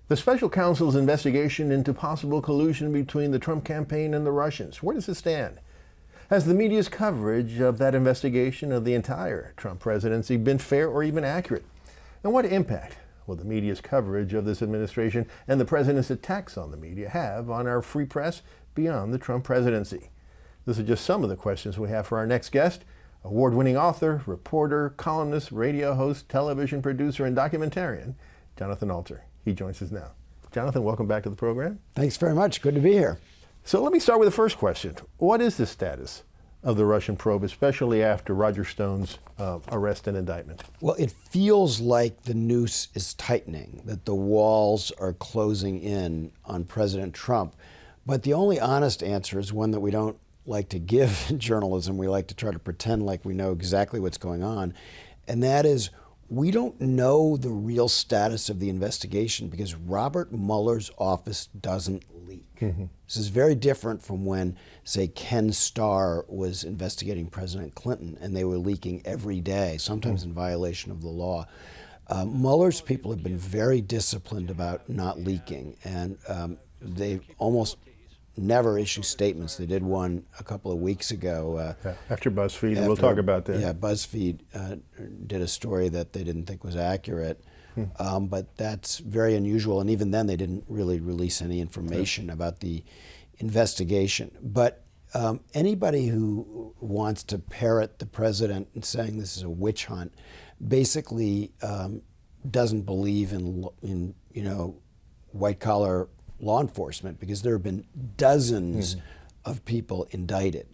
The special counsel's investigation into possible collusion between the Trump campaign and the Russians. Where does it stand? Has the media's coverage of that investigation of the entire Trump presidency been fair or even accurate? And what impact will the media's coverage of this administration and the president's attacks on the media have on our free press beyond the Trump presidency? These are just some of the questions we have for our next guest, award-winning author, reporter, columnist, radio host, television producer, and documentarian, Jonathan Alter. He joins us now. Jonathan, welcome back to the program. Thanks very much. Good to be here. So let me start with the first question. What is the status of the Russian probe, especially after Roger Stone's arrest and indictment? Well, it feels like the noose is tightening, that the walls are closing in on President Trump. But the only honest answer is one that we don't like to give in journalism. We like to try to pretend like we know exactly what's going on. And that is, we don't know the real status of the investigation because Robert Mueller's office doesn't leak. Mm-hmm. This is very different from when, say, Ken Starr was investigating President Clinton and they were leaking every day, sometimes in violation of the law. Mueller's people have been very disciplined about not leaking, and they almost never issue statements. They did one a couple of weeks ago. After BuzzFeed, we'll talk about that. Yeah, BuzzFeed did a story that they didn't think was accurate, but that's very unusual. And even then, they didn't really release any information about the investigation. But anybody who wants to parrot the president and saying this is a witch hunt basically doesn't believe in white collar law enforcement, because there have been dozens of people indicted.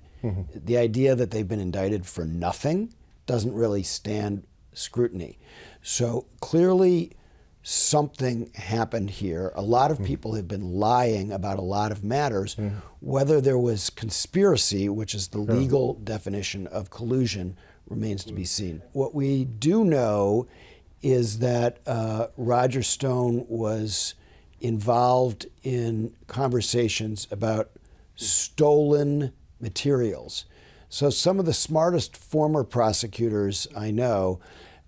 The idea that they've been indicted for nothing doesn't really stand scrutiny. So clearly something happened here. A lot of people have been lying about a lot of matters. Whether there was conspiracy, which is the legal definition of collusion, remains to be seen. What we do know is that Roger Stone was involved in conversations about stolen materials. So some of the smartest former prosecutors I know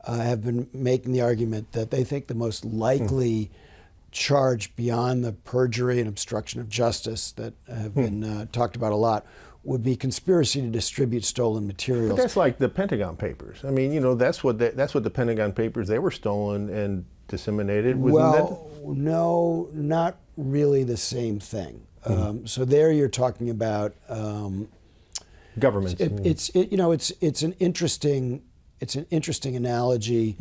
have been making the argument that they think the most likely charge beyond the perjury and obstruction of justice that have been talked about a lot would be conspiracy to distribute stolen materials. But that's like the Pentagon Papers. I mean, that's what the Pentagon Papers, they were stolen and disseminated. No, not really the same thing. So there you're talking about governments. It's an interesting analogy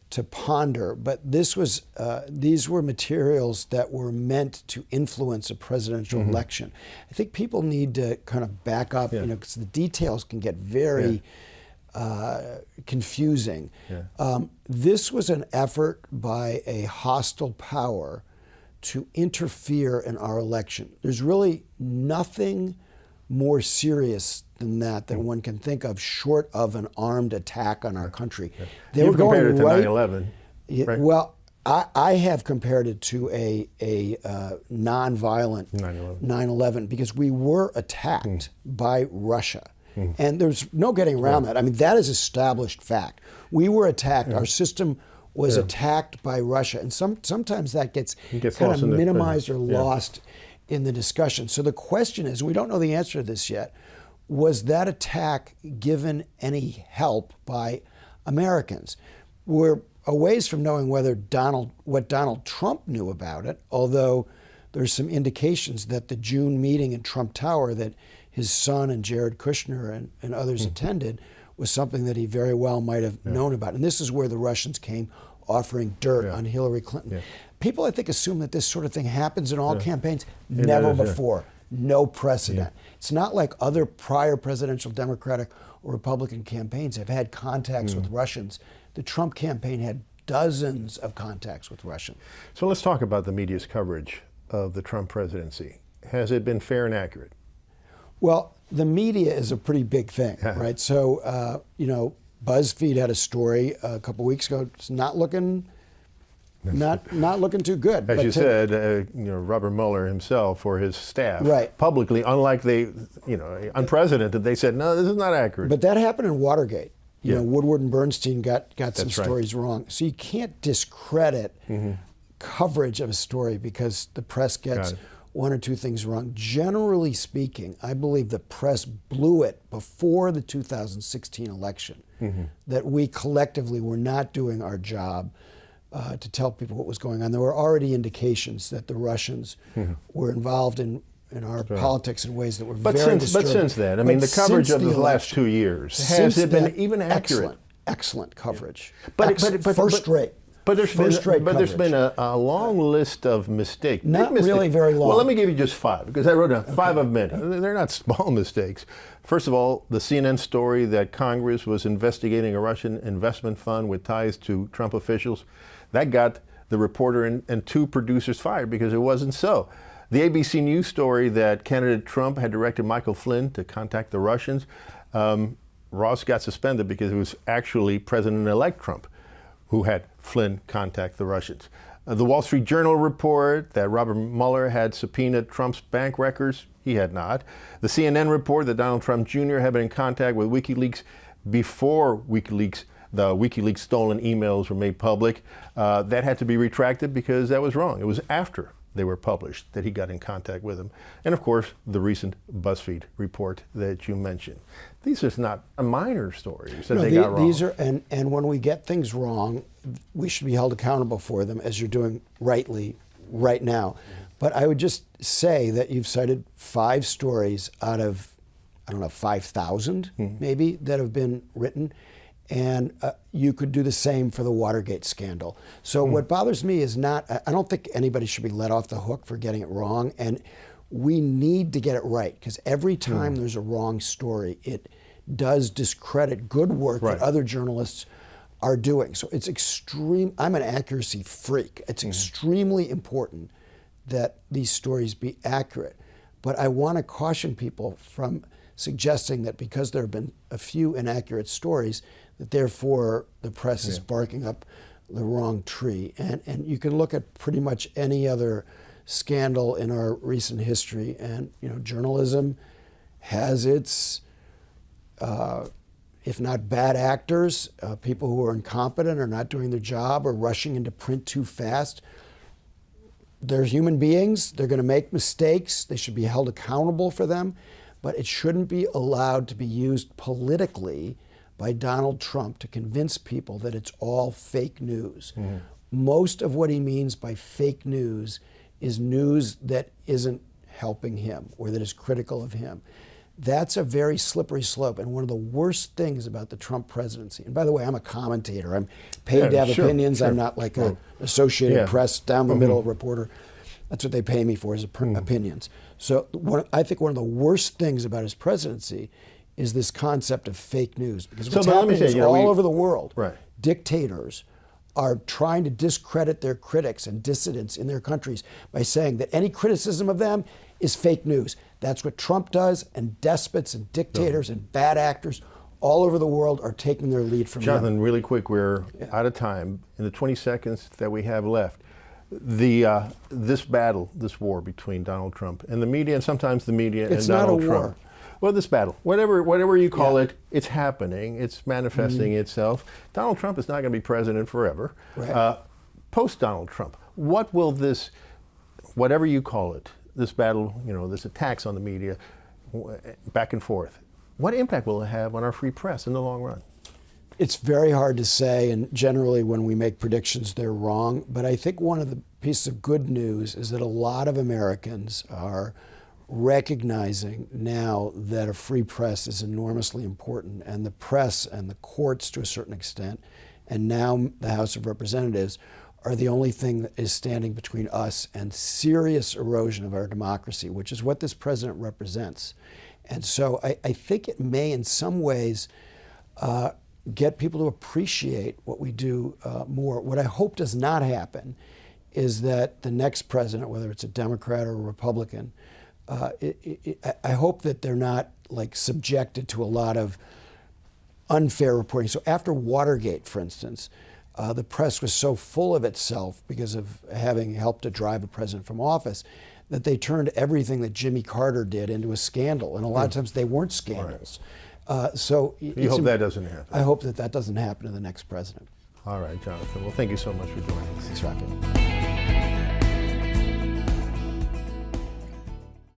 to ponder. But these were materials that were meant to influence a presidential election. I think people need to kind of back up, because the details can get very confusing. This was an effort by a hostile power to interfere in our election. There's really nothing more serious than that that one can think of, short of an armed attack on our country. They were compared it to 9/11. Right? Well, I have compared it to a nonviolent 9/11 because we were attacked by Russia. And there's no getting around that. I mean, that is established fact. We were attacked. Our system was attacked by Russia. And sometimes that gets kind of minimized or lost in the discussion. So the question is, we don't know the answer to this yet, was that attack given any help by Americans? We're a ways from knowing what Donald Trump knew about it, although there's some indications that the June meeting in Trump Tower that his son and Jared Kushner and others attended was something that he very well might have known about. And this is where the Russians came offering dirt on Hillary Clinton. People, I think, assume that this sort of thing happens in all campaigns. Never before. No precedent. It's not like other prior presidential Democratic or Republican campaigns have had contacts with Russians. The Trump campaign had dozens of contacts with Russians. So let's talk about the media's coverage of the Trump presidency. Has it been fair and accurate? Well, the media is a pretty big thing, right? So, BuzzFeed had a story a couple weeks ago. It's not looking too good. As you said, Robert Mueller himself or his staff publicly, unlike unprecedented, they said, no, this is not accurate. But that happened in Watergate. Woodward and Bernstein got some stories wrong. So you can't discredit coverage of a story because the press gets one or two things wrong. Generally speaking, I believe the press blew it before the 2016 election, that we collectively were not doing our job to tell people what was going on. There were already indications that the Russians were involved in our politics in ways that were very disturbing. But since then, I mean, the coverage of the last 2 years, has it been even accurate? Excellent coverage. But first rate. But there's been a long list of mistakes. Not really very long. Well, let me give you just 5, because I wrote down 5 of many. They're not small mistakes. First of all, the CNN story that Congress was investigating a Russian investment fund with ties to Trump officials, that got the reporter and 2 producers fired because it wasn't so. The ABC News story that candidate Trump had directed Michael Flynn to contact the Russians, Ross got suspended because it was actually President-elect Trump who had Flynn contact the Russians. The Wall Street Journal report that Robert Mueller had subpoenaed Trump's bank records, he had not. The CNN report that Donald Trump Jr. had been in contact with WikiLeaks before the WikiLeaks stolen emails were made public, that had to be retracted because that was wrong. It was after they were published that he got in contact with them. And of course, the recent BuzzFeed report that you mentioned. These are not minor stories that they got wrong. These are, and when we get things wrong, we should be held accountable for them, as you're doing rightly right now. But I would just say that you've cited 5 stories out of, 5,000 maybe, that have been written. And you could do the same for the Watergate scandal. So what bothers me is not, I don't think anybody should be let off the hook for getting it wrong. And we need to get it right, because every time there's a wrong story, it does discredit good work that other journalists are doing. So it's I'm an accuracy freak. It's extremely important that these stories be accurate. But I want to caution people from suggesting that because there have been a few inaccurate stories, that therefore the press is barking up the wrong tree. And you can look at pretty much any other scandal in our recent history, and journalism has its, if not bad actors, people who are incompetent or not doing their job or rushing into print too fast. They're human beings. They're going to make mistakes. They should be held accountable for them. But it shouldn't be allowed to be used politically by Donald Trump to convince people that it's all fake news. Most of what he means by fake news is news that isn't helping him or that is critical of him. That's a very slippery slope, and one of the worst things about the Trump presidency, and by the way, I'm a commentator. I'm paid to have opinions. I'm not like an Associated Press down the middle reporter. That's what they pay me for, is opinions. So I think one of the worst things about his presidency is this concept of fake news. Because what's happening is all over the world, dictators are trying to discredit their critics and dissidents in their countries by saying that any criticism of them is fake news. That's what Trump does, and despots and dictators and bad actors all over the world are taking their lead from him. Jonathan, really quick, we're out of time. In the 20 seconds that we have left, this battle, this war between Donald Trump and the media, and sometimes the media and Donald Trump. War. Well, this battle, whatever you call it, it's happening. It's manifesting itself. Donald Trump is not going to be president forever. Post Donald Trump, what will this, whatever you call it, this battle, this attacks on the media, back and forth, what impact will it have on our free press in the long run? It's very hard to say, and generally when we make predictions, they're wrong. But I think one of the pieces of good news is that a lot of Americans are recognizing now that a free press is enormously important, and the press and the courts to a certain extent, and now the House of Representatives, are the only thing that is standing between us and serious erosion of our democracy, which is what this president represents. And so I think it may in some ways get people to appreciate what we do more. What I hope does not happen is that the next president, whether it's a Democrat or a Republican, I hope that they're not subjected to a lot of unfair reporting. So after Watergate, for instance, the press was so full of itself because of having helped to drive a president from office that they turned everything that Jimmy Carter did into a scandal. And a lot of times they weren't scandals. So you hope that doesn't happen. I hope that doesn't happen to the next president. All right, Jonathan. Well, thank you so much for joining us. Thanks, Rafael.